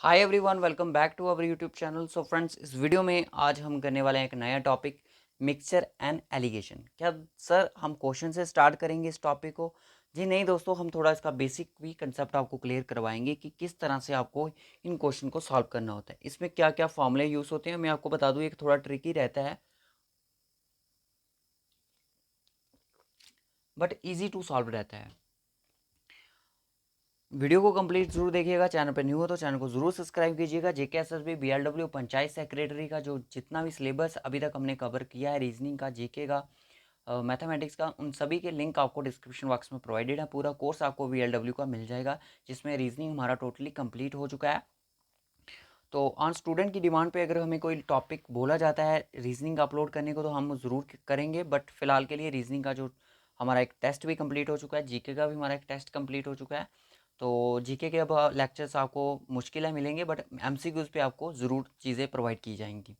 Hi everyone, welcome back to our YouTube channel. So friends, इस video में आज हम करने वाले हैं एक नया टॉपिक, मिक्सचर एंड एलिगेशन। क्या सर हम क्वेश्चन से स्टार्ट करेंगे इस टॉपिक को? जी नहीं दोस्तों, हम थोड़ा इसका बेसिक भी कंसेप्ट आपको क्लियर करवाएंगे कि किस तरह से आपको इन क्वेश्चन को सॉल्व करना होता है, इसमें क्या क्या फॉर्मूले यूज़ होते हैं। मैं आपको बता दूँ, एक थोड़ा ट्रिकी रहता है बट ईजी टू सॉल्व रहता है। वीडियो को कंप्लीट जरूर देखिएगा। चैनल पर न्यू हो तो चैनल को जरूर सब्सक्राइब कीजिएगा। JKSSB BLW पंचायत सेक्रेटरी का जो जितना भी सिलेबस अभी तक हमने कवर किया है, रीजनिंग का, जीके का, मैथमेटिक्स का, उन सभी के लिंक आपको डिस्क्रिप्शन बॉक्स में प्रोवाइडेड है। पूरा कोर्स आपको VLW का मिल जाएगा, जिसमें रीजनिंग हमारा टोटली कंप्लीट हो चुका है। तो ऑन स्टूडेंट की डिमांड पे अगर हमें कोई टॉपिक बोला जाता है रीजनिंग अपलोड करने को, तो हम ज़रूर करेंगे। बट फिलहाल के लिए रीजनिंग का जो हमारा एक टेस्ट भी कंप्लीट हो चुका है, जीके का भी हमारा एक टेस्ट कंप्लीट हो चुका है। तो जीके के अब लेक्चर्स आपको मुश्किल है मिलेंगे, बट MCQs पे आपको ज़रूर चीज़ें प्रोवाइड की जाएंगी।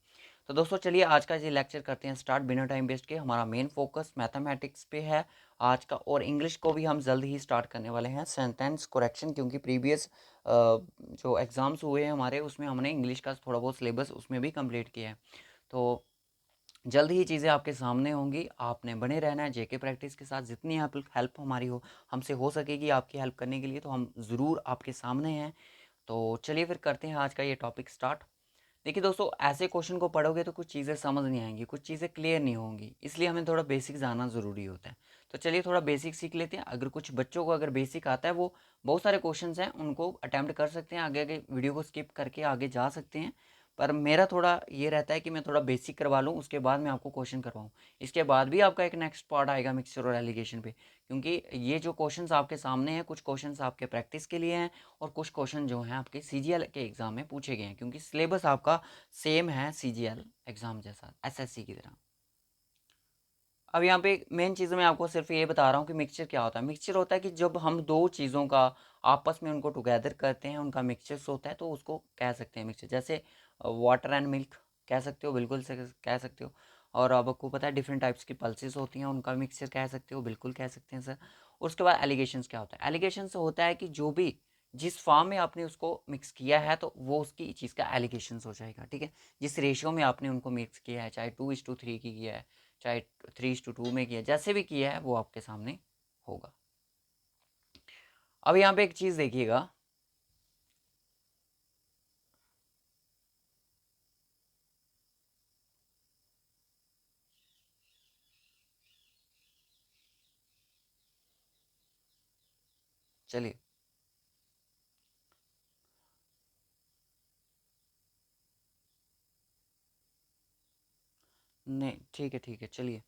तो दोस्तों चलिए आज का ये लेक्चर करते हैं स्टार्ट बिना टाइम वेस्ट के। हमारा मेन फोकस मैथमेटिक्स पे है आज का, और इंग्लिश को भी हम जल्द ही स्टार्ट करने वाले हैं, सेंटेंस करेक्शन, क्योंकि प्रीवियस जो एग्ज़ाम्स हुए हैं हमारे, उसमें हमने इंग्लिश का थोड़ा बहुत सिलेबस उसमें भी कंप्लीट किया है। तो जल्द ही चीज़ें आपके सामने होंगी। आपने बने रहना है जेके प्रैक्टिस के साथ। जितनी आप हेल्प हमारी हो, हमसे हो सकेगी आपकी हेल्प करने के लिए, तो हम ज़रूर आपके सामने हैं। तो चलिए फिर करते हैं आज का ये टॉपिक स्टार्ट। देखिए दोस्तों, ऐसे क्वेश्चन को पढ़ोगे तो कुछ चीज़ें समझ नहीं आएंगी, कुछ चीज़ें क्लियर नहीं होंगी, इसलिए हमें थोड़ा बेसिक जानना ज़रूरी होता है। तो चलिए थोड़ा बेसिक सीख लेते हैं। अगर कुछ बच्चों को अगर बेसिक आता है, वो बहुत सारे क्वेश्चंस हैं उनको अटैम्प्ट कर सकते हैं, आगे आगे वीडियो को स्किप करके आगे जा सकते हैं। पर मेरा थोड़ा ये रहता है कि मैं थोड़ा बेसिक करवा लूँ, उसके बाद मैं आपको क्वेश्चन करवाऊँ। इसके बाद भी आपका एक नेक्स्ट पार्ट आएगा मिक्सचर और एलिगेशन पे, क्योंकि ये जो क्वेश्चंस आपके सामने हैं, कुछ क्वेश्चंस आपके प्रैक्टिस के लिए हैं और कुछ क्वेश्चन जो हैं आपके CGL के एग्जाम में पूछे गए हैं, क्योंकि सिलेबस आपका सेम है CGL एग्जाम जैसा, SSC की तरह। अब यहाँ पे मेन चीज़ मैं आपको सिर्फ ये बता रहा हूँ कि मिक्सचर क्या होता है। मिक्सचर होता है कि जब हम दो चीज़ों का आपस में उनको टुगेदर करते हैं, उनका मिक्सचर्स होता है, तो उसको कह सकते हैं मिक्सचर। जैसे वाटर एंड मिल्क कह सकते हो, बिल्कुल से कह सकते हो। और अब आपको पता है डिफरेंट टाइप्स की पल्सेस होती हैं, उनका मिक्सचर कह सकते हो, बिल्कुल कह सकते हैं सर। उसके बाद एलिगेशंस क्या होता है? एलिगेशंस होता है कि जो भी जिस फॉर्म में आपने उसको मिक्स किया है, तो वो उसकी चीज़ का एलिगेशंस हो जाएगा, ठीक है। जिस रेशियो में आपने उनको मिक्स किया है, चाहे 2:3 की किया है, चाहे 3:2 में किया, जैसे भी किया है वो आपके सामने होगा। अब यहाँ पे एक चीज़ देखिएगा, चलिए। नहीं, ठीक है ठीक है, चलिए।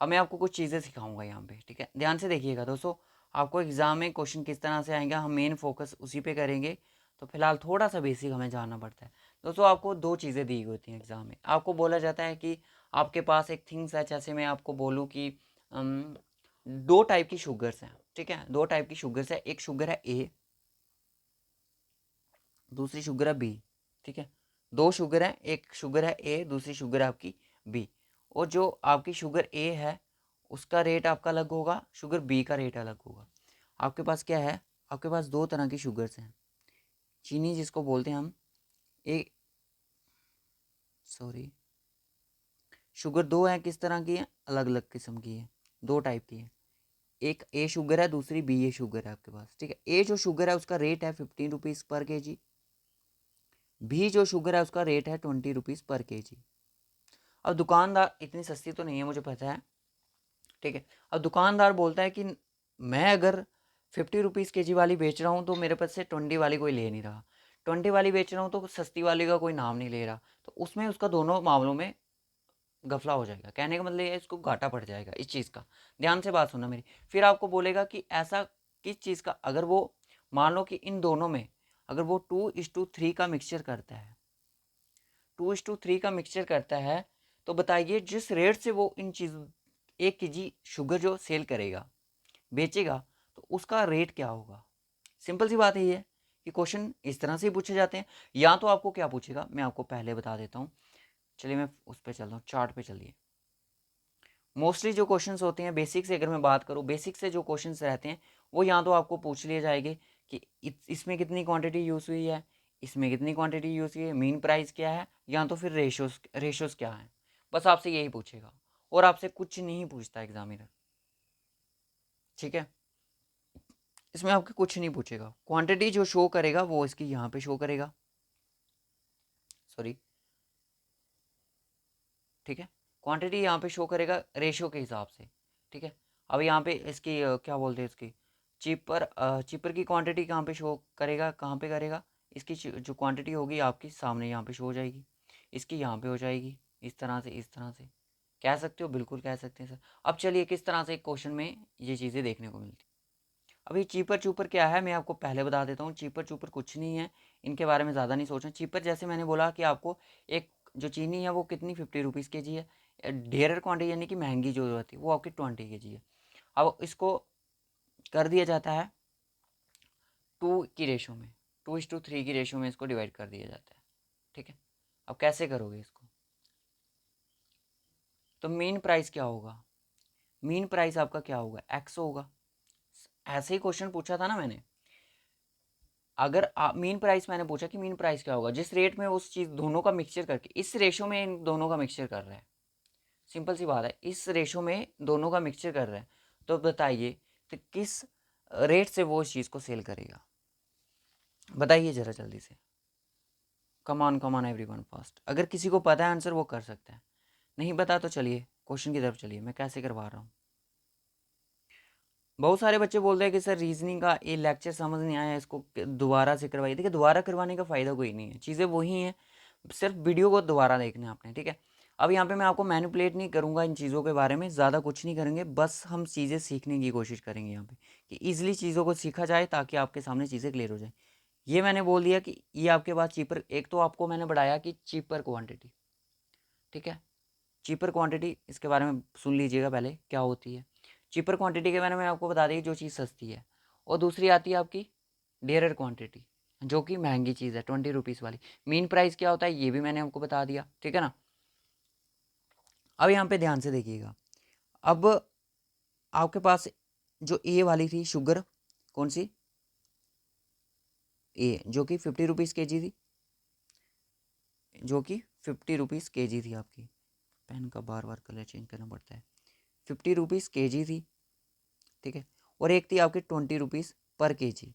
अब मैं आपको कुछ चीज़ें सिखाऊंगा यहाँ पे, ठीक है। ध्यान से देखिएगा दोस्तों, आपको एग्जाम में क्वेश्चन किस तरह से आएंगे, हम मेन फोकस उसी पे करेंगे। तो फिलहाल थोड़ा सा बेसिक हमें जानना पड़ता है। दोस्तों आपको दो चीज़ें दी होती हैं एग्जाम में। आपको बोला जाता है कि आपके पास एक थिंग्स है, जैसे मैं आपको बोलूँ कि दो टाइप की शुगर्स हैं, ठीक है। दो टाइप की शुगर्स है, एक शुगर है A, दूसरी शुगर है B, ठीक है। दो शुगर है, एक शुगर है A, दूसरी शुगर है आपकी B। और जो आपकी शुगर A है उसका रेट आपका अलग होगा, शुगर B का रेट अलग होगा। आपके पास क्या है? आपके पास दो तरह की शुगर्स हैं, चीनी जिसको बोलते हैं हम। एक, सॉरी, शुगर दो है, किस तरह की है? अलग अलग किस्म की है, दो टाइप की है। एक A शुगर है, दूसरी B शुगर है आपके पास, ठीक है। A जो शुगर है उसका रेट है 15 रुपीज़ पर केजी, B जो शुगर है उसका रेट है 20 रुपीज़ पर केजी। अब दुकानदार, इतनी सस्ती तो नहीं है मुझे पता है, ठीक है। अब दुकानदार बोलता है कि मैं अगर 50 रुपीज़ केजी वाली बेच रहा हूँ, तो मेरे पास से 20 वाली कोई ले नहीं रहा। 20 वाली बेच रहा हूँ तो सस्ती वाली का कोई नाम नहीं ले रहा। तो उसमें उसका दोनों मामलों में गफला हो जाएगा। कहने का मतलब ये है, इसको घाटा पड़ जाएगा इस चीज़ का। ध्यान से बात सुनना मेरी। फिर आपको बोलेगा कि ऐसा किस चीज़ का, अगर वो मान लो कि इन दोनों में अगर वो 2:3 का मिक्सचर करता है, 2:3 का मिक्सचर करता है, तो बताइए जिस रेट से वो इन चीज़ 1 केजी शुगर जो सेल करेगा, बेचेगा, तो उसका रेट क्या होगा। सिंपल सी बात यही है कि क्वेश्चन इस तरह से ही पूछे जाते हैं। या तो आपको क्या पूछेगा, मैं आपको पहले बता देता हूँ। चलिए मैं उस पर चल रहा हूँ, चार्ट पे चलिए। मोस्टली जो क्वेश्चंस होते हैं, बेसिक से अगर मैं बात करूँ, बेसिक से जो क्वेश्चंस रहते हैं वो या तो आपको पूछ लिए जाएंगे कि इसमें कितनी क्वांटिटी यूज़ हुई है, इसमें कितनी क्वांटिटी यूज़ की है, मीन प्राइस क्या है, या तो फिर रेशोज़ क्या है। बस आपसे यही पूछेगा और आपसे कुछ नहीं पूछता एग्जामिनर, ठीक है। इसमें आपके कुछ नहीं पूछेगा, क्वांटिटी जो शो करेगा वो इसकी यहाँ पे शो करेगा, सॉरी, ठीक है। क्वांटिटी यहाँ पे शो करेगा रेशियो के हिसाब से, ठीक है। अब यहाँ पे इसकी क्या बोलते हैं इसकी चीपर की क्वांटिटी कहाँ पे शो करेगा, कहाँ पे करेगा, इसकी जो क्वांटिटी होगी आपकी सामने यहाँ पे शो हो जाएगी, इसकी यहाँ पे हो जाएगी, इस तरह से, इस तरह से कह सकते हो, बिल्कुल कह सकते हैं सर। अब चलिए किस तरह से एक क्वेश्चन में ये चीज़ें देखने को मिलती। अब ये चीपर चूपर क्या है मैं आपको पहले बता देता हूँ। चीपर चूपर कुछ नहीं है, इनके बारे में ज़्यादा नहीं सोचना। चीपर जैसे मैंने बोला कि आपको एक जो चीनी है वो कितनी 50 रुपीज़ के जी है, ढेर क्वांटिटी यानी कि महंगी जो होती है वो आपकी 20 के जी है। अब इसको कर दिया जाता है 2 की रेशो में, 2:3 की रेशो में इसको डिवाइड कर दिया जाता है, ठीक है। अब कैसे करोगे इसको, तो मीन प्राइस क्या होगा, मीन प्राइस आपका क्या होगा, एक्स होगा। ऐसे ही क्वेश्चन पूछा था ना मैंने। अगर मीन प्राइस मैंने पूछा कि मीन प्राइस क्या होगा, जिस रेट में उस चीज़ दोनों का मिक्सचर करके, इस रेशो में इन दोनों का मिक्सचर कर रहा है, सिंपल सी बात है, इस रेशो में दोनों का मिक्सचर कर रहा है, तो बताइए कि किस रेट से वो इस चीज़ को सेल करेगा, बताइए ज़रा जल्दी से। Come on everyone fast. अगर किसी को पता है आंसर वो कर सकता है, नहीं पता तो चलिए क्वेश्चन की तरफ चलिए, मैं कैसे करवा रहा हूँ। बहुत सारे बच्चे बोलते हैं कि सर रीजनिंग का ये लेक्चर समझ नहीं आया, इसको दोबारा से करवाइए। देखिए दोबारा करवाने का फ़ायदा कोई नहीं है, चीज़ें वही हैं, सिर्फ वीडियो को दोबारा देखना है आपने, ठीक है। अब यहाँ पे मैं आपको मैनिपुलेट नहीं करूँगा इन चीज़ों के बारे में, ज़्यादा कुछ नहीं करेंगे, बस हम चीज़ें सीखने की कोशिश करेंगे यहाँ पे कि ईजिली चीज़ों को सीखा जाए ताकि आपके सामने चीज़ें क्लियर हो जाए। ये मैंने बोल दिया कि ये आपके पास चीपर, एक तो आपको मैंने बढ़ाया कि चीपर क्वान्टिटी, ठीक है। चीपर क्वांटिटी इसके बारे में सुन लीजिएगा पहले क्या होती है। चीपर क्वांटिटी के बारे में आपको बता दें जो चीज़ सस्ती है, और दूसरी आती है आपकी डेयर क्वांटिटी जो कि महंगी चीज़ है, 20 रुपीज़ वाली। मीन प्राइस क्या होता है ये भी मैंने आपको बता दिया, ठीक है ना। अब यहाँ पे ध्यान से देखिएगा, अब आपके पास जो ए वाली थी शुगर, कौन सी, ए, जो कि 50 रुपीज़ के जी थी, जो कि 50 रुपीज़ के जी थी आपकी। पेन का बार बार कलर चेंज करना पड़ता है। 50 रुपीज़ के जी थी, ठीक है। और एक थी आपकी 20 रुपीज़ पर के जी।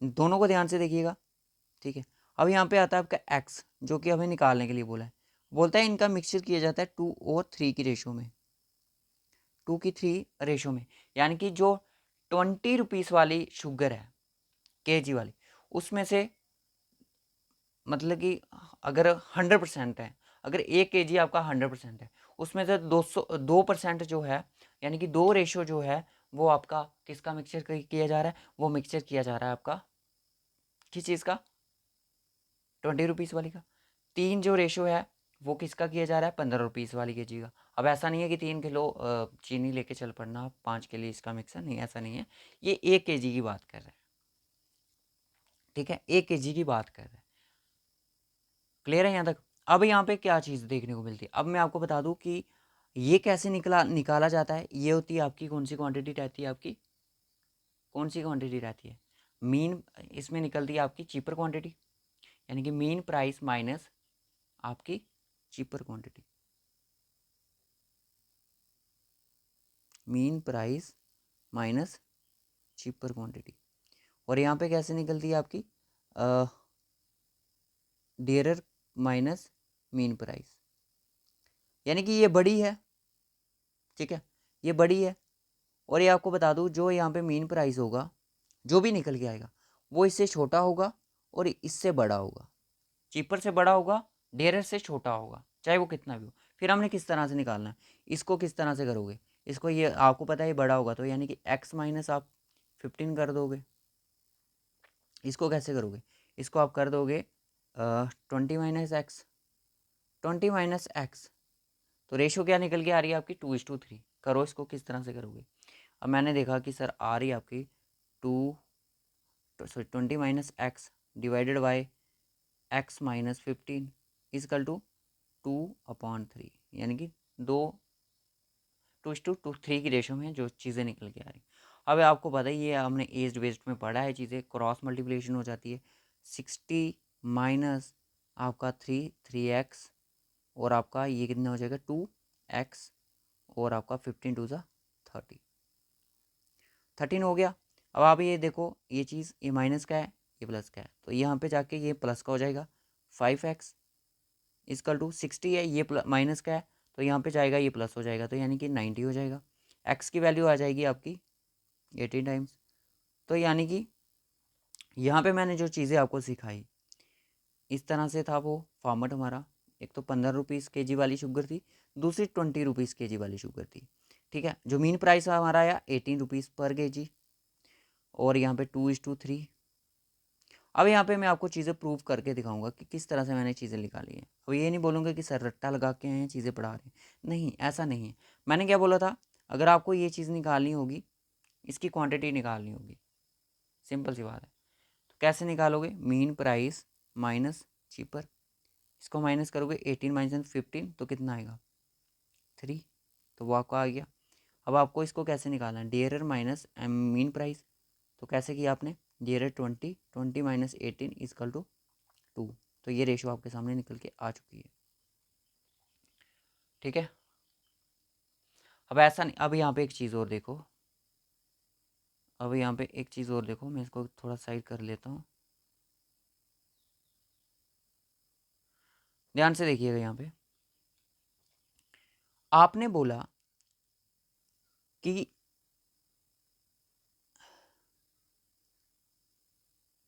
दोनों को ध्यान से देखिएगा, ठीक है। अब यहाँ पे आता है आपका एक्स जो कि हमें निकालने के लिए बोला है, बोलता है इनका मिक्सचर किया जाता है 2 और 3 की रेशो में, 2 की 3 रेशो में, यानी कि जो 20 रुपीज़ वाली शुगर है के जी वाली, उसमें से मतलब कि अगर 100% है, अगर 1 kg आपका 100% है, उसमें से 2% जो है, यानी कि 2 रेशो जो है वो आपका किसका मिक्सचर किया जा रहा है, वो मिक्सचर किया जा रहा है आपका किस चीज़ का, 20 रुपीज़ वाली का। 3 जो रेशो है वो किसका किया जा रहा है, 15 रुपीज़ वाली के जी का। अब ऐसा नहीं है कि 3 किलो चीनी लेके चल पड़ना 5 के लिए इसका मिक्सर, नहीं ऐसा नहीं है, ये 1 kg की बात कर रहे हैं, ठीक है, 1 kg की बात कर रहे हैं। क्लियर है यहाँ तक। अब यहाँ पे क्या चीज़ देखने को मिलती है, अब मैं आपको बता दूँ कि ये कैसे निकाला जाता है। ये होती है आपकी कौन सी क्वांटिटी रहती है, आपकी कौन सी क्वांटिटी रहती है, मीन, इसमें निकलती है आपकी चीपर क्वांटिटी, यानी कि मीन प्राइस माइनस आपकी cheaper quantity, mean price minus cheaper quantity. और यहाँ पे कैसे निकलती है आपकी डियरर माइनस मीन प्राइस, यानी कि ये बड़ी है, ठीक है, ये बड़ी है। और ये आपको बता दूँ जो यहाँ पे मीन प्राइस होगा जो भी निकल के आएगा वो इससे छोटा होगा और इससे बड़ा होगा, चीपर से बड़ा होगा, डेयर से छोटा होगा, चाहे वो कितना भी हो। फिर हमने किस तरह से निकालना है, इसको किस तरह से करोगे, इसको ये आपको पता है ये बड़ा होगा तो यानी कि x माइनस आप 15 कर दोगे। इसको कैसे करोगे, इसको आप कर दोगे 20 माइनस एक्स, तो रेशो क्या निकल के आ रही है आपकी 2:3। करो इसको किस तरह से करोगे। अब मैंने देखा कि सर आ रही है आपकी 20 minus x divided by x minus 15 equal to 2/3, यानी कि 2:3 की रेशो में जो चीज़ें निकल के आ रही। अब आपको पता ही है, हमने एज वेस्ट में पढ़ा है चीज़ें, क्रॉस मल्टीप्लिकेशन हो जाती है, 60 माइनस आपका 3x और आपका ये कितना हो जाएगा 2x और आपका 15 टू ज़ा 30, 13 हो गया। अब आप ये देखो ये चीज़ ये माइनस का है ये प्लस का है, तो यहाँ पे जाके ये प्लस का हो जाएगा 5x इजकल टू 60 है, ये माइनस का है तो यहाँ पे जाएगा ये प्लस हो जाएगा, तो यानी कि 90 हो जाएगा। x की वैल्यू आ जाएगी आपकी 18 टाइम्स। तो यानी कि यहाँ पे मैंने जो चीज़ें आपको सिखाई इस तरह से था वो फॉर्मेट हमारा। एक तो 15 रुपीज़ के जी वाली शुगर थी, दूसरी 20 रुपीज़ के जी वाली शुगर थी। ठीक है, जो मीन प्राइस हमारा आया 18 रुपीज़ पर के जी और यहाँ पे 2:3। अब यहाँ पे मैं आपको चीज़ें प्रूव करके दिखाऊंगा कि किस तरह से मैंने चीज़ें निकाली हैं। अब ये नहीं बोलूँगा कि सर रट्टा लगा के हैं चीज़ें पढ़ा रहे हैं, नहीं ऐसा नहीं है। मैंने क्या बोला था, अगर आपको ये चीज़ निकालनी होगी इसकी क्वांटिटी निकालनी होगी, सिंपल सी बात है। तो कैसे निकालोगे, मीन प्राइस माइनस चीपर, इसको माइनस करोगे 18 माइनस 15 तो कितना आएगा 3, तो वो आपका आ गया। अब आपको इसको कैसे निकालना है, डियरर माइनस मीन प्राइस, तो कैसे किया आपने, डियरर 20 माइनस 18 इजकल टू 2, तो ये रेशो आपके सामने निकल के आ चुकी है। ठीक है, अब ऐसा नहीं, अब यहाँ पे एक चीज़ और देखो, अब यहाँ पे एक चीज़ और देखो, मैं इसको थोड़ा साइड कर लेता हूँ, ध्यान से देखिएगा। यहाँ पे आपने बोला कि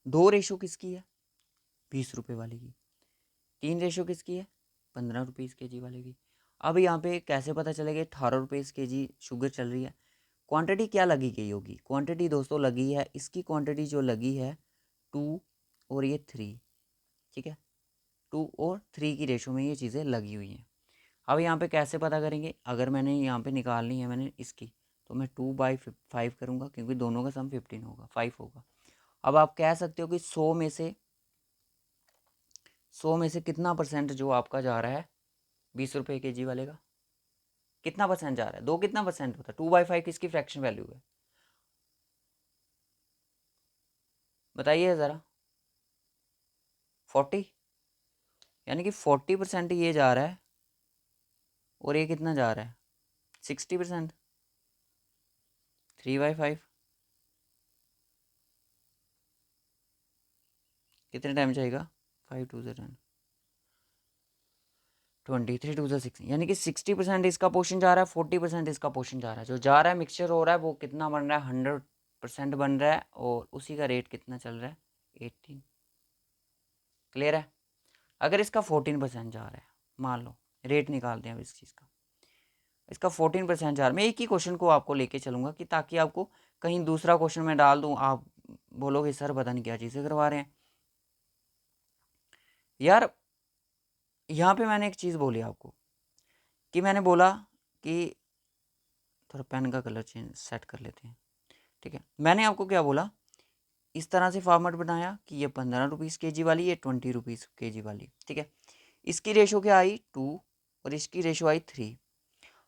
2 रेशो किसकी है 20 रुपये वाले की, 3 रेशो किसकी है 15 रुपीज़ के जी वाले की। अब यहाँ पे कैसे पता चलेगा 18 रुपीज़ के जी शुगर चल रही है, क्वांटिटी क्या लगी गई होगी, क्वांटिटी दोस्तों लगी है, इसकी क्वांटिटी जो लगी है 2 और ये 3, ठीक है 2 और 3 की रेशो में ये चीज़ें लगी हुई हैं। अब यहाँ पे कैसे पता करेंगे, अगर मैंने यहाँ पे निकालनी है मैंने इसकी, तो मैं 2/5 करूँगा क्योंकि दोनों का सम 15 होगा 5 होगा। अब आप कह सकते हो कि 100 में से कितना परसेंट जो आपका जा रहा है 20 रुपये के जी वाले का, कितना परसेंट जा रहा है, 2 कितना परसेंट होता है, 2/5 किसकी फ्रैक्शन वैल्यू है बताइए ज़रा, 40, यानी कि 40% ये जा रहा है और ये कितना जा रहा है 60%, 3/5 कितने टाइम जाएगा 5 2 10 23 2 6, यानी कि 60% इसका पोर्शन जा रहा है, 40% इसका पोर्शन जा रहा है, जो जा रहा है मिक्सचर हो रहा है वो कितना बन रहा है 100% बन रहा है और उसी का रेट कितना चल रहा है 18। क्लियर है, अगर इसका 14% जा रहा है, मान लो रेट निकालते हैं अब इस चीज़ का, इसका 14% जा रहा है, मैं एक ही क्वेश्चन को आपको लेके चलूँगा कि ताकि आपको कहीं दूसरा क्वेश्चन मैं डाल दूँ आप बोलोगे सर पता नहीं क्या चीज़ें करवा रहे हैं यार। यहाँ पे मैंने एक चीज़ बोली आपको कि मैंने बोला कि थोड़ा पेन का कलर चेंज सेट कर लेते हैं। ठीक है, मैंने आपको क्या बोला, इस तरह से फॉर्मेट बनाया कि ये 15 रुपीज़ के जी वाली, ये 20 रुपीज़ के जी वाली। ठीक है, इसकी रेशो क्या आई 2 और इसकी रेशो आई 3।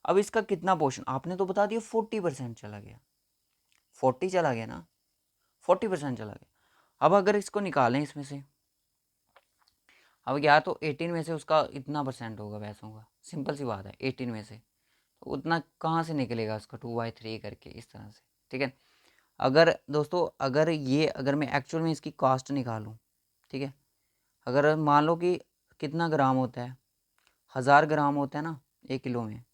अब इसका कितना पोर्शन आपने तो बता दिया 40% चला गया, 40 चला गया ना, 40% चला गया। अब अगर इसको निकालें इसमें से, अब या तो 18 में से उसका इतना परसेंट होगा वैसों का, सिंपल सी बात है 18 में से, तो उतना कहाँ से निकलेगा उसका 2/3 करके इस तरह से। ठीक है, अगर दोस्तों अगर मैं एक्चुअल में इसकी कॉस्ट निकालूं, ठीक है, अगर मान लो कि कितना ग्राम होता है 1000 ग्राम होता है ना 1 किलो में,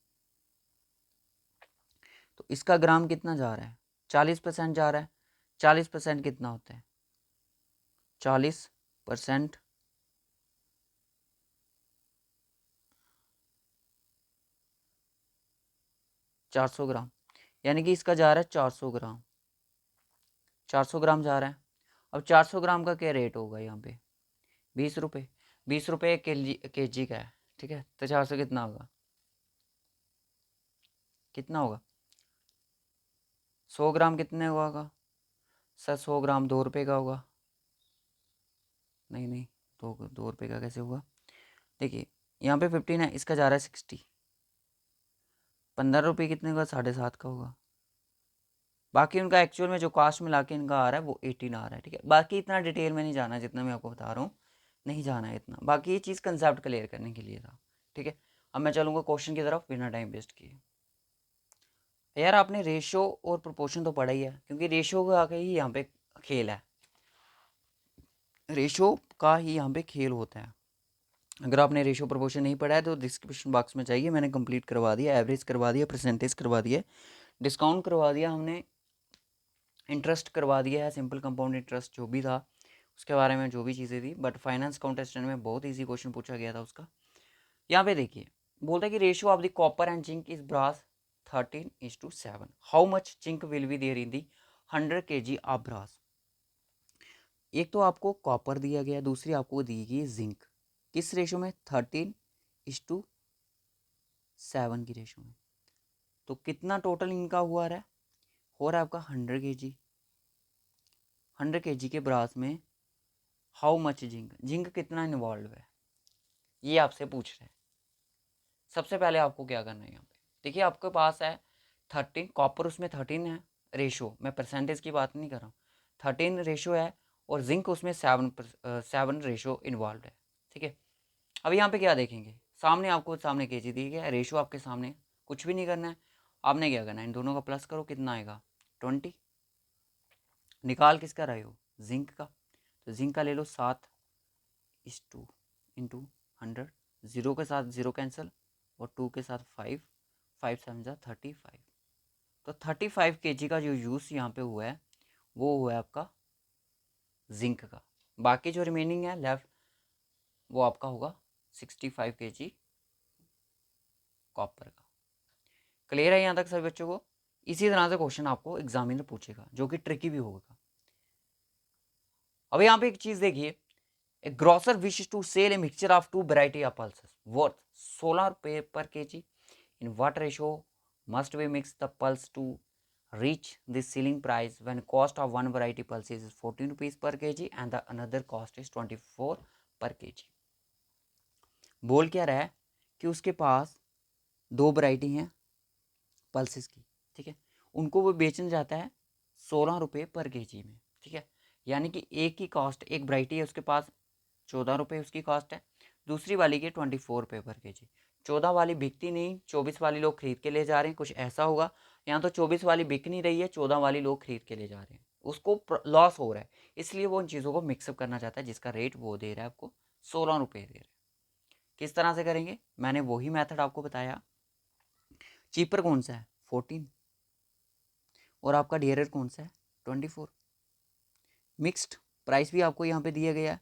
तो इसका ग्राम कितना जा रहा है 40% जा रहा है। 40% कितना होता है 40% 400 ग्राम, यानी कि इसका जा रहा है 400 ग्राम, 400 ग्राम जा रहा है। अब 400 ग्राम का क्या रेट होगा यहाँ पे 20 रुपये, 20 रुपये के जी का है। ठीक है, तो 400 कितना होगा, कितना होगा 100 ग्राम कितने हुआ होगा सर, 100 ग्राम 2 रुपये का होगा, नहीं नहीं 2 रुपये का कैसे होगा, देखिए यहाँ पे 15 है, इसका जा रहा है 60, 15 रुपये कितने का 7.5 का होगा, बाकी उनका एक्चुअल में जो कास्ट मिला के इनका आ रहा है वो 18 आ रहा है, ठीक है। बाकी इतना डिटेल में नहीं जाना, जितना मैं आपको बता रहा हूँ नहीं जाना है इतना, बाकी ये चीज़ कंसेप्ट क्लियर करने के लिए था, ठीक है। अब मैं चलूँगा क्वेश्चन की तरफ बिना टाइम वेस्ट किए। यार आपने रेशो और प्रोपोर्शन तो पढ़ा ही है, क्योंकि रेशो का ही यहाँ पे खेल है, रेशो का ही यहाँ पे खेल होता है। अगर आपने रेशो प्रोपोर्शन नहीं पढ़ा है तो डिस्क्रिप्शन बॉक्स में चाहिए, मैंने कंप्लीट करवा दिया, एवरेज करवा दिया, परसेंटेज करवा दिया, डिस्काउंट करवा दिया हमने, इंटरेस्ट करवा दिया है, सिंपल कंपाउंड इंटरेस्ट जो भी था उसके बारे में जो भी चीज़ें थी। बट फाइनेंस कॉन्टेस्टेंट में बहुत ईजी क्वेश्चन पूछा गया था उसका। यहाँ पे देखिए बोलता है कि ratio of the copper and zinc is brass 13:7। How much zinc will be there in the 100 kg of brass. एक तो आपको कॉपर दिया गया, दूसरी आपको दी गई जिंक, किस रेशो में? 13:7 की रेशो में। तो कितना टोटल इनका हुआ रहा है? हो रहा है आपका 100 kg। 100 kg के ब्रास में हाउ मच जिंक, जिंक कितना इन्वॉल्व है ये आपसे पूछ रहे हैं। सबसे पहले आपको क्या करना है यहाँ पे, देखिए आपके पास है 13, कॉपर उसमें 13 है रेशो, मैं परसेंटेज की बात नहीं कर रहा हूँ, 13 रेशो है, और जिंक उसमें 7 रेशो इन्वॉल्व है, ठीक है। अब यहाँ पे क्या देखेंगे, सामने आपको सामने केजी दी गया है, रेशो आपके सामने, कुछ भी नहीं करना है, आपने क्या करना है, इन दोनों का प्लस करो, कितना आएगा 20। निकाल किसका रहे हो? जिंक का। तो जिंक का ले लो 7:2 इंटू 100, 0 के साथ 0 कैंसिल और 2 के साथ 5, 5 7 जा 35। तो 35 kg का जो यूज़ यहाँ पे हुआ है वो हुआ है आपका जिंक का। बाकी जो रिमेनिंग है लेफ्ट वो आपका होगा 65 kg कॉपर का। क्लियर है यहाँ तक सभी बच्चों को? इसी तरह से क्वेश्चन आपको एग्जामिनर पूछेगा जो कि ट्रिकी भी होगा। अब यहाँ पे एक चीज देखिए, a grocer wishes to sell a mixture of two variety of pulses worth 16 रुपये per kg। In what ratio must be mix the pulse to reach the selling price when cost of one variety pulses is 14 rupees per kg and the another cost is 24 per kg। बोल क्या रहा है कि उसके पास दो variety हैं pulses की, ठीक है, उनको वो बेचना जाता है 16 रुपये पर kg में, ठीक है। यानी कि एक की कॉस्ट, एक वैरायटी है उसके पास 14 रुपये उसकी कॉस्ट है, दूसरी वाली की 24 रुपये पर kg। 14 वाली बिकती नहीं, 24 वाली लोग खरीद के ले जा रहे हैं, कुछ ऐसा होगा। यहाँ तो 24 वाली बिक नहीं रही है, 14 वाली लोग खरीद के ले जा रहे हैं, उसको लॉस हो रहा है, इसलिए वो उन चीज़ों को मिक्सअप करना चाहता है, जिसका रेट वो दे रहा है आपको 16 रुपये दे रहा है। किस तरह से करेंगे, मैंने वही मेथड आपको बताया। चीपर कौन सा है? 14, और आपका डियरर कौन सा है? 24। मिक्स्ड प्राइस भी आपको यहाँ पे दिया गया है,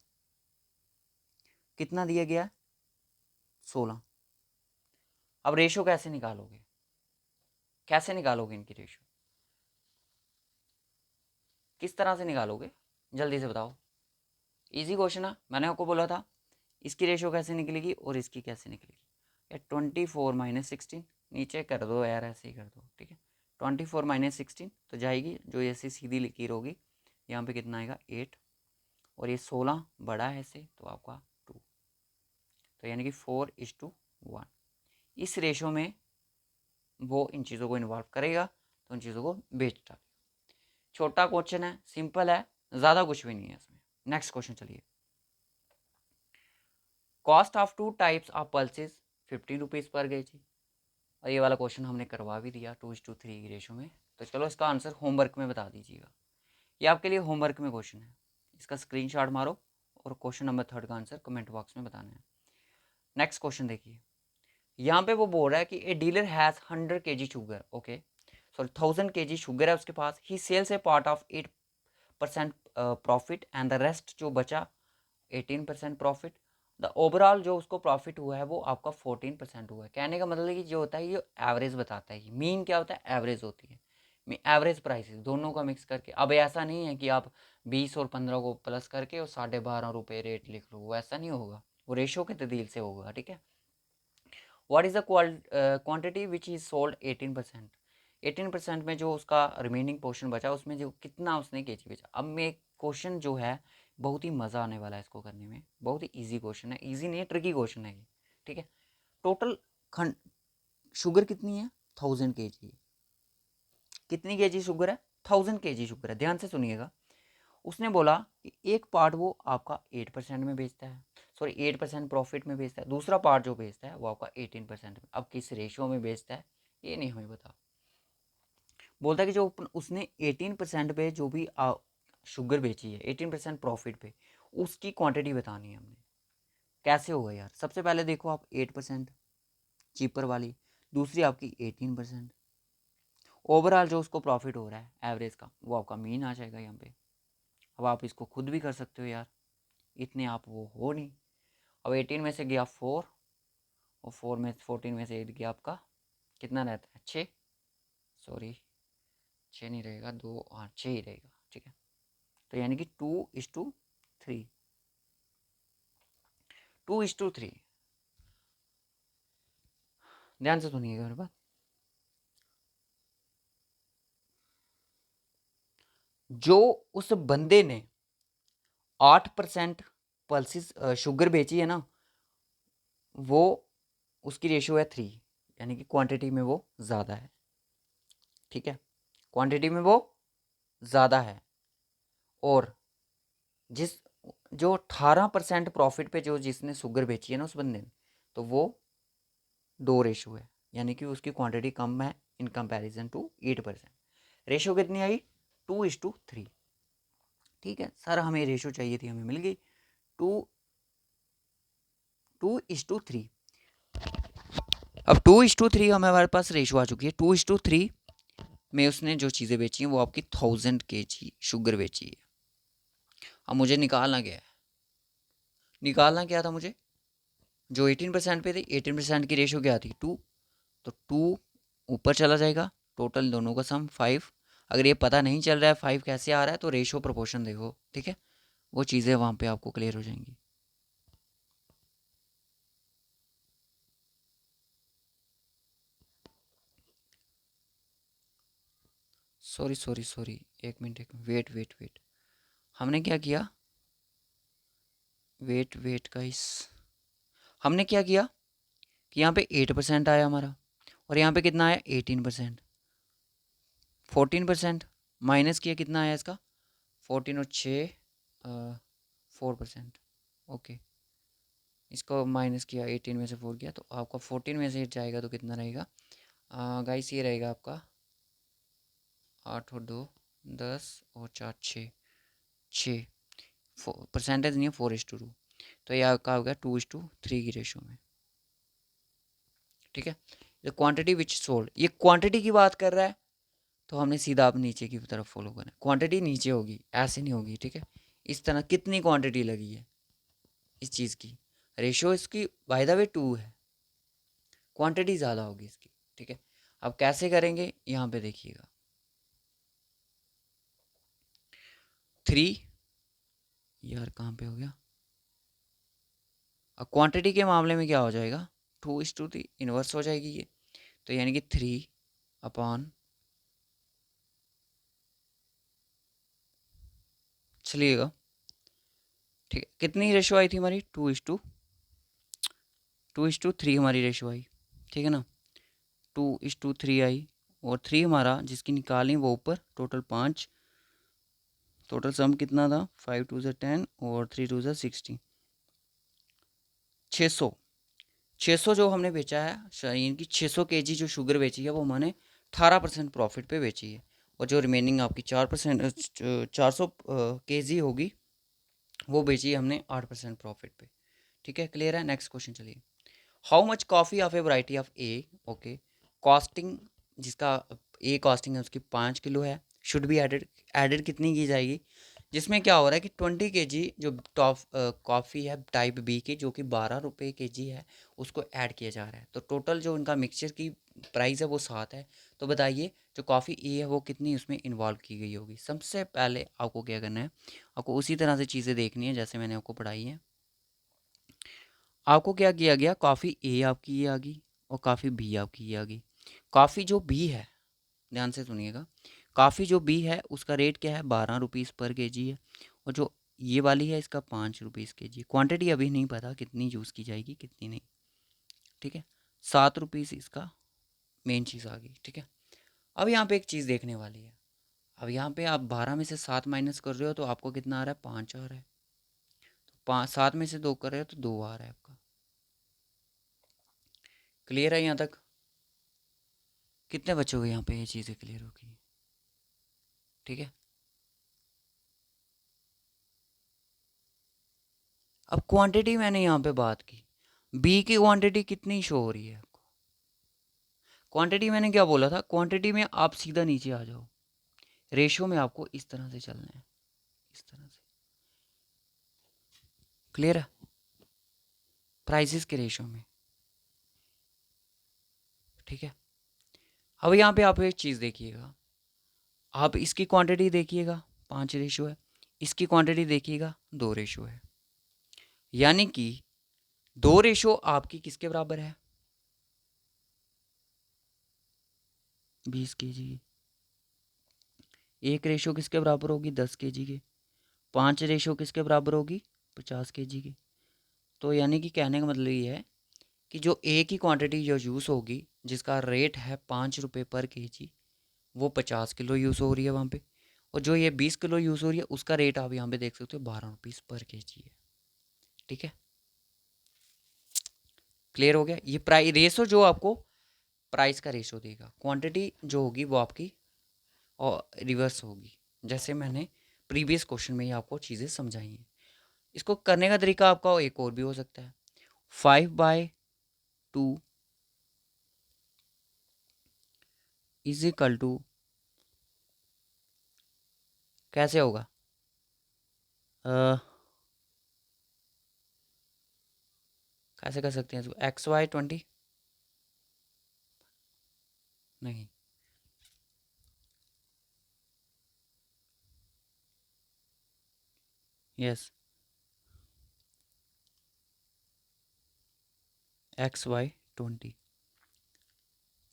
कितना दिया गया? 16। अब रेशो कैसे निकालोगे, कैसे निकालोगे इनकी रेशो, किस तरह से निकालोगे, जल्दी से बताओ। इजी क्वेश्चन है, मैंने आपको बोला था इसकी रेशो कैसे निकलेगी और इसकी कैसे निकलेगी। या 24 माइनस 16, नीचे कर दो यार, ऐसे ही कर दो, ठीक है। 24 माइनस 16 तो जाएगी, जो ऐसी सीधी लकीर होगी यहाँ पे कितना आएगा 8, और ये 16 बड़ा है ऐसे तो आपका 2, तो यानी कि 4:1। इस रेशो में वो इन चीज़ों को इन्वॉल्व करेगा तो उन चीज़ों को बेच डालेगा। छोटा क्वेश्चन है, सिंपल है, ज़्यादा कुछ भी नहीं है इसमें। नेक्स्ट क्वेश्चन चलिए। Cost of two types of pulses 15 rupees पर kg। और ये वाला क्वेश्चन हमने करवा भी दिया 2:3 की रेशो में। तो चलो इसका आंसर होमवर्क में बता दीजिएगा, ये आपके लिए होमवर्क में क्वेश्चन है, इसका स्क्रीनशॉट मारो और क्वेश्चन नंबर 3 का आंसर कमेंट बॉक्स में बताना है। नेक्स्ट क्वेश्चन देखिए, यहाँ पे वो बोल रहा है कि a dealer has 100 kg sugar, okay sorry 1000 kg sugar है उसके पास, he sells a part of 8% profit and the rest जो बचा 18% प्रॉफिट। द ओवरऑल जो उसको प्रॉफिट हुआ है वो आपका 14% हुआ है। कहने का मतलब है कि जो होता है ये एवरेज बताता है, मीन क्या होता है? एवरेज होती है, एवरेज प्राइसेस दोनों का मिक्स करके। अब ऐसा नहीं है कि आप 20 और 15 को प्लस करके और 12.5 रुपये रेट लिख लो, वो ऐसा नहीं होगा, वो रेशो के तब्दील से होगा, ठीक है। What is the quantity which is sold 18%। 18% में जो उसका रिमेनिंग पोर्शन बचा उसमें जो कितना उसने केजी बेचा। अब मैं क्वेश्चन जो है बहुत ही मज़ा आने वाला है इसको करने में, बहुत ही इजी क्वेश्चन है, इजी नहीं है ट्रिकी क्वेश्चन है ये, ठीक है। टोटल खंड शुगर कितनी है? 1000 kg। कितनी kg शुगर है? 1000 kg शुगर है, ध्यान से सुनिएगा। उसने बोला कि एक पार्ट वो आपका 8% में बेचता है, सॉरी 8% प्रॉफिट में बेचता है, दूसरा पार्ट जो बेचता है वो आपका 18% में। अब किस रेशियो में बेचता है ये नहीं हमें पता। बोलता है कि जो उसने 18% पे जो भी शुगर बेची है, 18% प्रॉफिट पे, उसकी क्वांटिटी बतानी है हमने। कैसे होगा यार? सबसे पहले देखो आप 8% चीपर वाली, दूसरी आपकी 18%। ओवरऑल जो उसको प्रॉफिट हो रहा है एवरेज का, वो आपका मीन आ जाएगा यहाँ पे। अब आप इसको खुद भी कर सकते हो यार, इतने आप वो हो नहीं। अब 18 में से गया 4, और 14 में से 8 गया आपका, कितना रहता है 6, सॉरी 6 नहीं रहेगा, 2 और 6 ही रहेगा, ठीक है। तो यानी कि 2:3, 2:3। ध्यान से सुनिएगा मेरे बात। जो उस बंदे ने 8% पल्सिस शुगर बेची है ना, वो उसकी रेशियो है 3, यानी कि क्वांटिटी में वो ज़्यादा है, ठीक है, क्वांटिटी में वो ज़्यादा है। और जिस जो 18% प्रॉफिट पे जो जिसने शुगर बेची है ना उस बंदे ने, तो वो 2 रेशियो है, यानी कि उसकी क्वांटिटी कम है इन कंपैरिजन टू 8%। रेशियो कितनी आई? 2:3। ठीक है सर, हमें रेशियो चाहिए थी, हमें मिल गई 2:3। अब 2:3 हमारे पास रेशियो आ चुकी है। 2:3 में उसने जो चीज़ें बेची हैं वो आपकी 1000 kg शुगर बेची है। अब मुझे निकालना क्या है? निकालना क्या था मुझे? जो 18% पे थी, 18% की रेशियो क्या थी? 2। तो 2 ऊपर चला जाएगा, टोटल दोनों का सम 5। अगर ये पता नहीं चल रहा है 5 कैसे आ रहा है, तो रेशियो प्रोपोर्शन देखो, ठीक है, वो चीज़ें वहाँ पे आपको क्लियर हो जाएंगी। सॉरी, एक मिनट, वेट। हमने क्या किया? वेट गाइस, हमने क्या किया कि यहाँ पे 8% आया हमारा, और यहाँ पे कितना आया? 18%। 14% माइनस किया, कितना आया इसका? 14 और 6 4%। ओके, इसको माइनस किया, 18 में से 4 किया, तो आपका 14 में से 8 जाएगा तो कितना रहेगा गाइस? ये रहेगा आपका 8 और 2 10 और 4 6 परसेंटेज नहीं है, 4:2। तो ये आपका हो गया 2:3 की रेशो में, ठीक है। ये क्वांटिटी विच सोल्ड, ये क्वांटिटी की बात कर रहा है, तो हमने सीधा आप नीचे की तरफ फॉलो करना है। क्वांटिटी नीचे होगी, ऐसे नहीं होगी, ठीक है। इस तरह कितनी क्वांटिटी लगी है इस चीज़ की, रेशियो इसकी बाय द वे 2 है, क्वांटिटी ज़्यादा होगी इसकी, ठीक है। अब कैसे करेंगे यहाँ पे देखिएगा, 3 यार कहाँ पे हो गया? अब क्वांटिटी के मामले में क्या हो जाएगा? 2:3 इन्वर्स हो जाएगी ये, तो यानी कि 3/, चलिएगा, ठीक है। कितनी रेशो आई थी हमारी? 2:3 हमारी रेशो आई, ठीक है ना। 2:3 आई, और 3 हमारा जिसकी निकाली वो ऊपर, टोटल 5, टोटल सम कितना था? 5 2 10 और 3 2 16, 600। 600 जो हमने बेचा है, इनकी 600 kg जो शुगर बेची है वो मैंने 18% प्रॉफिट पे बेची है, और जो रिमेनिंग आपकी 400 kg होगी वो बेची है हमने 8% प्रॉफिट पे, ठीक है। क्लियर है? नेक्स्ट क्वेश्चन चलिए। How much coffee of A variety of A, okay, costing, जिसका ए कॉस्टिंग है उसकी 5 किलो है, शुड बी एडेड कितनी की जाएगी? जिसमें क्या हो रहा है कि 20 kg जो टॉप कॉफ़ी है टाइप बी की, जो कि 12 रुपये kg है, उसको ऐड किया जा रहा है। तो टोटल जो इनका मिक्सचर की प्राइस है वो 7 है। तो बताइए जो कॉफ़ी ए है वो कितनी उसमें इन्वॉल्व की गई होगी? सबसे पहले आपको क्या करना है, आपको उसी तरह से चीज़ें देखनी है जैसे मैंने आपको पढ़ाई है। आपको क्या किया गया, कॉफ़ी ए आपकी ये आ गई, और कॉफ़ी बी आपकी ये आ गई। कॉफ़ी जो बी है, ध्यान से सुनिएगा, कॉफ़ी जो बी है उसका रेट क्या है? 12 रुपीज़ पर kg है, और जो ये वाली है इसका 5 रुपीज़ kg। क्वांटिटी अभी नहीं पता कितनी यूज़ की जाएगी कितनी नहीं, ठीक है। 7 रुपीज़ इसका मेन चीज़ आ गई, ठीक है। अब यहाँ पे एक चीज़ देखने वाली है, अब यहाँ पे आप 12 में से 7 माइनस कर रहे हो तो आपको कितना आ रहा है, 5 आ रहा है। तो 7 में से 2 कर रहे हो तो 2 आ रहा है आपका। क्लियर है यहाँ तक? कितने बच्चों को यहाँ पे ये चीज़ें क्लियर होगी? ठीक है। अब क्वांटिटी मैंने यहाँ पे बात की, बी की क्वांटिटी कितनी शो हो रही है आपको? क्वांटिटी मैंने क्या बोला था, क्वांटिटी में आप सीधा नीचे आ जाओ, रेशियो में आपको इस तरह से चलना है, इस तरह से। क्लियर है? प्राइसेस के रेशियो में। ठीक है। अब यहाँ पे आप एक चीज़ देखिएगा, आप इसकी क्वांटिटी देखिएगा 5 रेशियो है, इसकी क्वांटिटी देखिएगा 2 रेशियो है, यानी कि 2 रेशियो आपकी किसके बराबर है, 20 kg की। 1 रेशियो किसके बराबर होगी, 10 kg के। 5 रेशियो किसके बराबर होगी, 50 kg की। तो यानी कि कहने का मतलब ये है कि जो ए की क्वांटिटी जो यूज़ होगी, जिसका रेट है 5 रुपये पर kg, वो 50 किलो यूज़ हो रही है वहाँ पे। और जो ये 20 किलो यूज़ हो रही है उसका रेट आप यहाँ पे देख सकते हो 12 रुपीज़ पर kg है। ठीक है, क्लियर हो गया? ये प्राइस रेशो जो आपको प्राइस का रेशो देगा, क्वांटिटी जो होगी वो आपकी और रिवर्स होगी, जैसे मैंने प्रीवियस क्वेश्चन में ही आपको चीज़ें समझाई हैं। इसको करने का तरीका आपका एक और भी हो सकता है, 5/2 इज इक्वल टू, कैसे होगा, कैसे कर सकते हैं इसको, XY20 नहीं, यस, XY20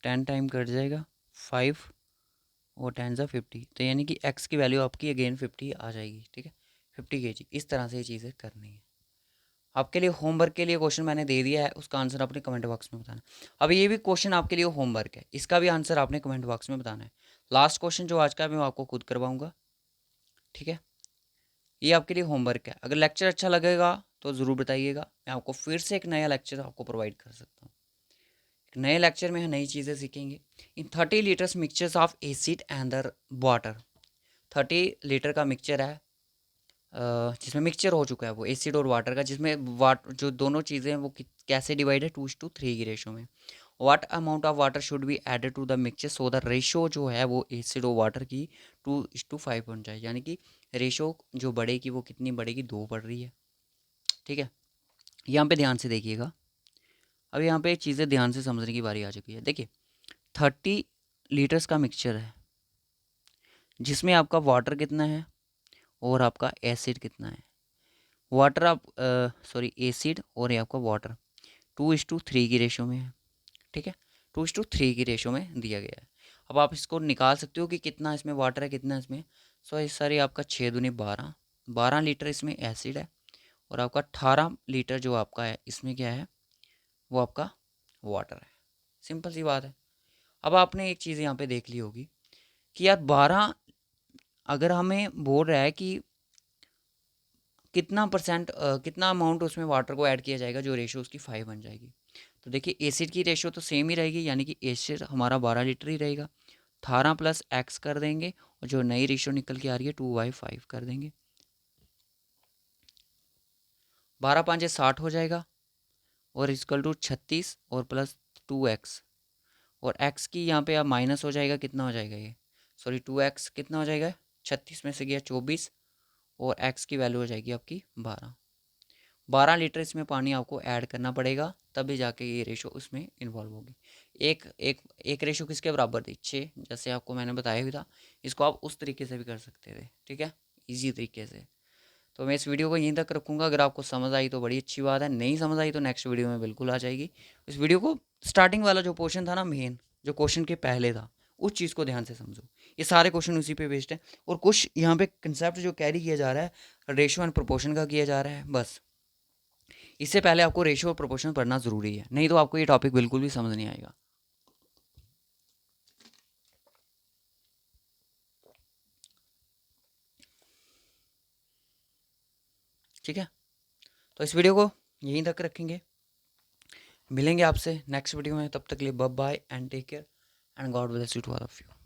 10 टाइम कट जाएगा 5 और 10 × 50, तो यानी कि x की वैल्यू आपकी अगेन 50 आ जाएगी। ठीक है, 50 kg। इस तरह से ये चीज़ें करनी है। आपके लिए होमवर्क के लिए क्वेश्चन मैंने दे दिया है, उसका आंसर आपने कमेंट बॉक्स में बताना। अब ये भी क्वेश्चन आपके लिए होमवर्क है, इसका भी आंसर आपने कमेंट बॉक्स में बताना है। लास्ट क्वेश्चन जो आज का मैं आपको खुद करवाऊंगा। ठीक है, ये आपके लिए होमवर्क है। अगर लेक्चर अच्छा लगेगा तो ज़रूर बताइएगा, मैं आपको फिर से एक नया लेक्चर आपको प्रोवाइड कर सकता हूँ। नए लेक्चर में हम नई चीज़ें सीखेंगे। इन 30 litres mixtures of acid and the water, 30 litre का मिक्सचर है जिसमें मिक्सचर हो चुका है वो एसिड और वाटर का, जिसमें जो दोनों चीज़ें हैं वो कैसे डिवाइड है, 2:3 की रेशो में। What amount of water should be added to the mixture so the ratio जो है वो एसिड और वाटर की 2:5 बन जाए, यानी कि रेशो जो बढ़ेगी वो कितनी बढ़ेगी, 2 बढ़ रही है। ठीक है, यहाँ पे ध्यान से देखिएगा। अब यहाँ पे चीज़ें ध्यान से समझने की बारी आ चुकी है। देखिए 30 लीटर्स का मिक्सचर है जिसमें आपका वाटर कितना है और आपका एसिड कितना है। वाटर आप सॉरी एसिड और ये आपका वाटर 2:3 की रेशो में है। ठीक है, 2:3 की रेशो में दिया गया है। अब आप इसको निकाल सकते हो कि कितना इसमें वाटर है कितना इसमें। सो इस सारी आपका 6 दूनी 12, 12 लीटर इसमें एसिड है और आपका 18 लीटर जो आपका है इसमें क्या है, वो आपका वाटर है। सिंपल सी बात है। अब आपने एक चीज़ यहाँ पे देख ली होगी कि यार 12, अगर हमें बोल रहा है कि कितना परसेंट कितना अमाउंट उसमें वाटर को ऐड किया जाएगा, जो रेशो उसकी 5 बन जाएगी। तो देखिए एसिड की रेशो तो सेम ही रहेगी, यानी कि एसिड हमारा 12 लीटर ही रहेगा। 18 + x कर देंगे और जो नई रेशो निकल के आ रही है 2/5 कर देंगे। 12 × 5 = 60 हो जाएगा और इक्वल टू 36 और प्लस 2x, और x की यहाँ पे अब माइनस हो जाएगा, कितना हो जाएगा ये, सॉरी 2x कितना हो जाएगा, 36 में से गया 24 और x की वैल्यू हो जाएगी आपकी 12 लीटर इसमें पानी आपको ऐड करना पड़ेगा, तभी जाके ये रेशो उसमें इन्वॉल्व होगी। एक रेशो किसके बराबर थी, 6, जैसे आपको मैंने बताया भी था। इसको आप उस तरीके से भी कर सकते थे। ठीक है, इजी तरीके से। तो मैं इस वीडियो को यहीं तक रखूँगा। अगर आपको समझ आई तो बड़ी अच्छी बात है, नहीं समझ आई तो नेक्स्ट वीडियो में बिल्कुल आ जाएगी। इस वीडियो को स्टार्टिंग वाला जो पोर्शन था ना, मेन जो क्वेश्चन के पहले था, उस चीज़ को ध्यान से समझो। ये सारे क्वेश्चन उसी पे बेस्ड हैं और कुछ यहाँ पे कंसेप्ट जो कैरी किया जा रहा है रेशियो एंड प्रोपोर्शन का किया जा रहा है। बस इससे पहले आपको रेशियो और प्रोपोर्शन पढ़ना ज़रूरी है, नहीं तो आपको ये टॉपिक बिल्कुल भी समझ नहीं आएगा। ठीक है, तो इस वीडियो को यहीं तक रखेंगे, मिलेंगे आपसे नेक्स्ट वीडियो में, तब तक के लिए bye bye and take care and God bless you to all of you.